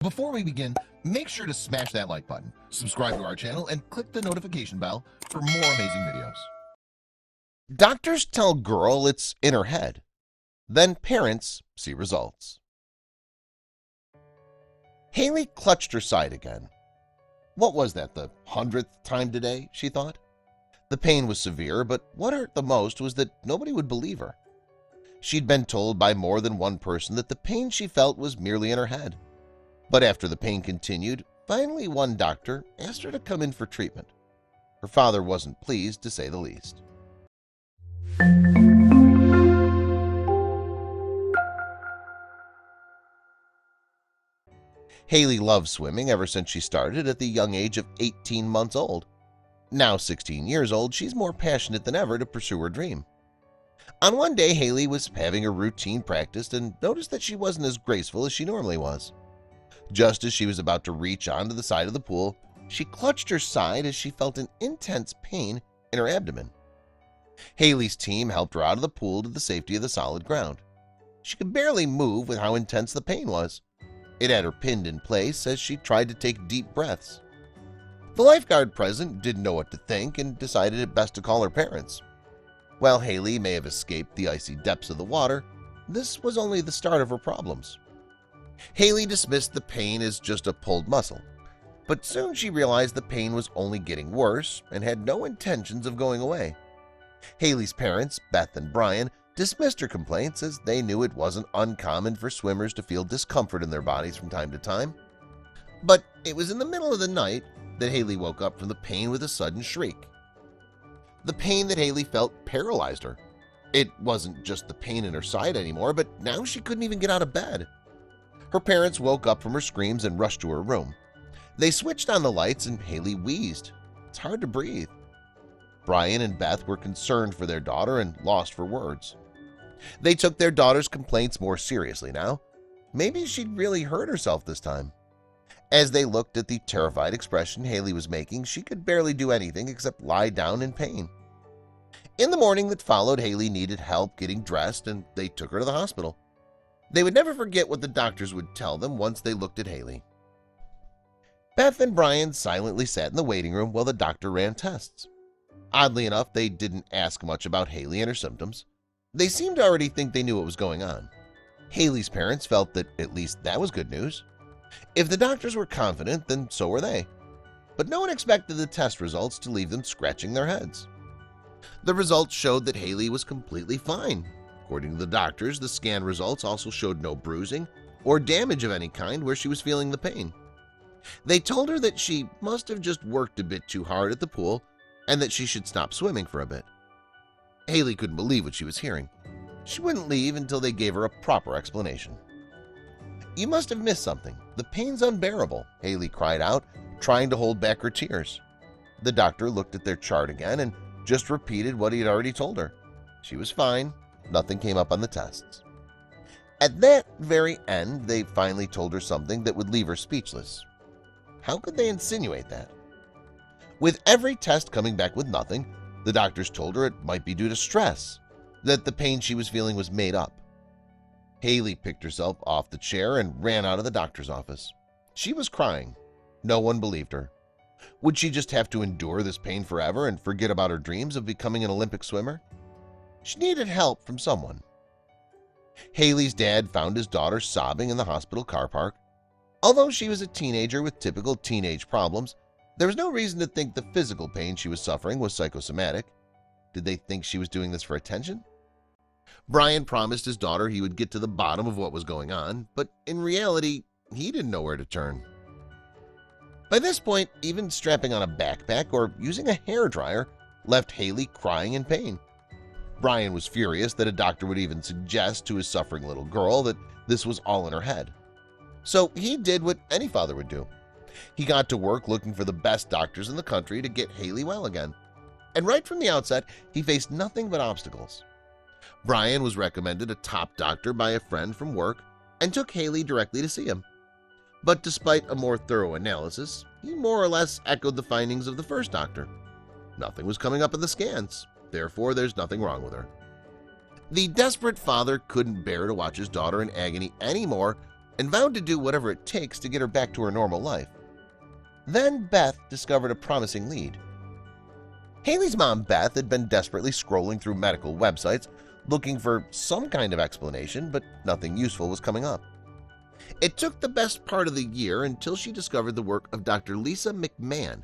Before we begin, make sure to smash that like button, subscribe to our channel, and click the notification bell for more amazing videos. Doctors tell girl it's in her head. Then parents see results. Hayley clutched her side again. What was that, the 100th time today, she thought? The pain was severe, but what hurt the most was that nobody would believe her. She'd been told by more than one person that the pain she felt was merely in her head. But after the pain continued, finally one doctor asked her to come in for treatment. Her father wasn't pleased, to say the least. Hayley loved swimming ever since she started at the young age of 18 months old. Now 16 years old, she's more passionate than ever to pursue her dream. On one day, Hayley was having a routine practice and noticed that she wasn't as graceful as she normally was. Just as she was about to reach onto the side of the pool, she clutched her side as she felt an intense pain in her abdomen. Hayley's team helped her out of the pool to the safety of the solid ground. She could barely move with how intense the pain was. It had her pinned in place as she tried to take deep breaths. The lifeguard present didn't know what to think and decided it best to call her parents. While Hayley may have escaped the icy depths of the water, this was only the start of her problems. Hayley dismissed the pain as just a pulled muscle, but soon she realized the pain was only getting worse and had no intentions of going away. Hayley's parents, Beth and Brian, dismissed her complaints as they knew it wasn't uncommon for swimmers to feel discomfort in their bodies from time to time. But it was in the middle of the night that Hayley woke up from the pain with a sudden shriek. The pain that Hayley felt paralyzed her. It wasn't just the pain in her side anymore, but now she couldn't even get out of bed. Her parents woke up from her screams and rushed to her room. They switched on the lights and Hayley wheezed. It's hard to breathe. Brian and Beth were concerned for their daughter and lost for words. They took their daughter's complaints more seriously now. Maybe she'd really hurt herself this time. As they looked at the terrified expression Hayley was making, she could barely do anything except lie down in pain. In the morning that followed, Hayley needed help getting dressed and they took her to the hospital. They would never forget what the doctors would tell them once they looked at Hayley. Beth and Brian silently sat in the waiting room while the doctor ran tests. Oddly enough, they didn't ask much about Hayley and her symptoms. They seemed to already think they knew what was going on. Hayley's parents felt that at least that was good news. If the doctors were confident, then so were they. But no one expected the test results to leave them scratching their heads. The results showed that Hayley was completely fine. According to the doctors, the scan results also showed no bruising or damage of any kind where she was feeling the pain. They told her that she must have just worked a bit too hard at the pool and that she should stop swimming for a bit. Hayley couldn't believe what she was hearing. She wouldn't leave until they gave her a proper explanation. "You must have missed something. The pain's unbearable," Hayley cried out, trying to hold back her tears. The doctor looked at their chart again and just repeated what he had already told her. She was fine. Nothing came up on the tests. At that very end, they finally told her something that would leave her speechless. How could they insinuate that? With every test coming back with nothing, the doctors told her it might be due to stress, that the pain she was feeling was made up. Hayley picked herself off the chair and ran out of the doctor's office. She was crying. No one believed her. Would she just have to endure this pain forever and forget about her dreams of becoming an Olympic swimmer? She needed help from someone. Hayley's dad found his daughter sobbing in the hospital car park. Although she was a teenager with typical teenage problems, there was no reason to think the physical pain she was suffering was psychosomatic. Did they think she was doing this for attention? Brian promised his daughter he would get to the bottom of what was going on, but in reality, he didn't know where to turn. By this point, even strapping on a backpack or using a hairdryer left Hayley crying in pain. Brian was furious that a doctor would even suggest to his suffering little girl that this was all in her head. So he did what any father would do. He got to work looking for the best doctors in the country to get Hayley well again. And right from the outset, he faced nothing but obstacles. Brian was recommended a top doctor by a friend from work and took Hayley directly to see him. But despite a more thorough analysis, he more or less echoed the findings of the first doctor. Nothing was coming up in the scans. Therefore, there's nothing wrong with her. The desperate father couldn't bear to watch his daughter in agony anymore and vowed to do whatever it takes to get her back to her normal life. Then Beth discovered a promising lead. Hayley's mom, Beth, had been desperately scrolling through medical websites looking for some kind of explanation, but nothing useful was coming up. It took the best part of the year until she discovered the work of Dr. Lisa McMahon,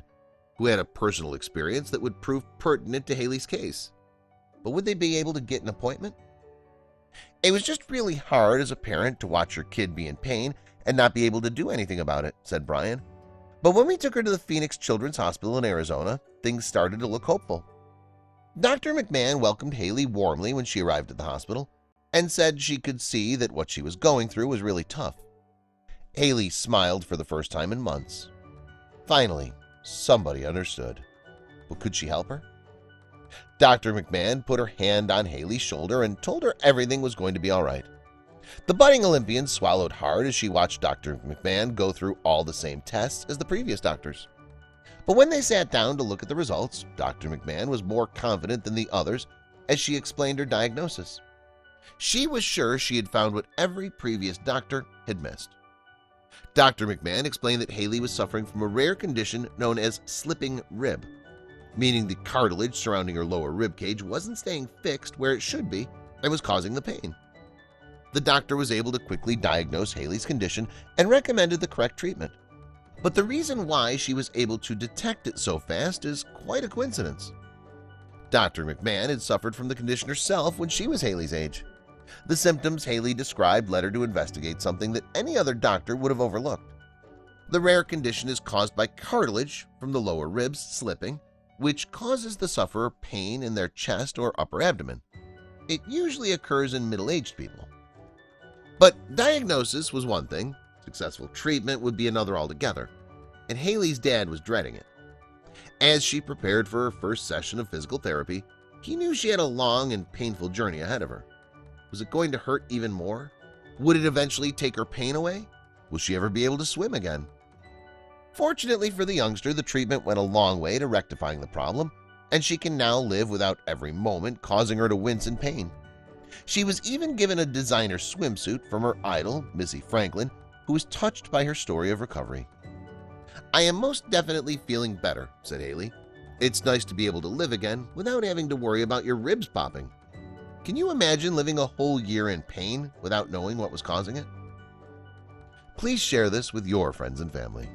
who had a personal experience that would prove pertinent to Hayley's case. But would they be able to get an appointment? It was just really hard as a parent to watch your kid be in pain and not be able to do anything about it, said Brian. But when we took her to the Phoenix Children's Hospital in Arizona, things started to look hopeful. Dr. McMahon welcomed Hayley warmly when she arrived at the hospital and said she could see that what she was going through was really tough. Hayley smiled for the first time in months. Finally, somebody understood. But could she help her? Dr. McMahon put her hand on Hayley's shoulder and told her everything was going to be all right. The budding Olympian swallowed hard as she watched Dr. McMahon go through all the same tests as the previous doctors. But when they sat down to look at the results, Dr. McMahon was more confident than the others as she explained her diagnosis. She was sure she had found what every previous doctor had missed. Dr. McMahon explained that Hayley was suffering from a rare condition known as slipping rib, meaning the cartilage surrounding her lower rib cage wasn't staying fixed where it should be and was causing the pain. The doctor was able to quickly diagnose Hayley's condition and recommended the correct treatment. But the reason why she was able to detect it so fast is quite a coincidence. Dr. McMahon had suffered from the condition herself when she was Hayley's age. The symptoms Hayley described led her to investigate something that any other doctor would have overlooked. The rare condition is caused by cartilage from the lower ribs slipping, which causes the sufferer pain in their chest or upper abdomen. It usually occurs in middle-aged people. But diagnosis was one thing, successful treatment would be another altogether, and Hayley's dad was dreading it. As she prepared for her first session of physical therapy, he knew she had a long and painful journey ahead of her. Was it going to hurt even more? Would it eventually take her pain away? Will she ever be able to swim again? Fortunately for the youngster, the treatment went a long way to rectifying the problem, and she can now live without every moment causing her to wince in pain. She was even given a designer swimsuit from her idol, Missy Franklin, who was touched by her story of recovery. "I am most definitely feeling better," said Hayley. "It's nice to be able to live again without having to worry about your ribs popping." Can you imagine living a whole year in pain without knowing what was causing it? Please share this with your friends and family.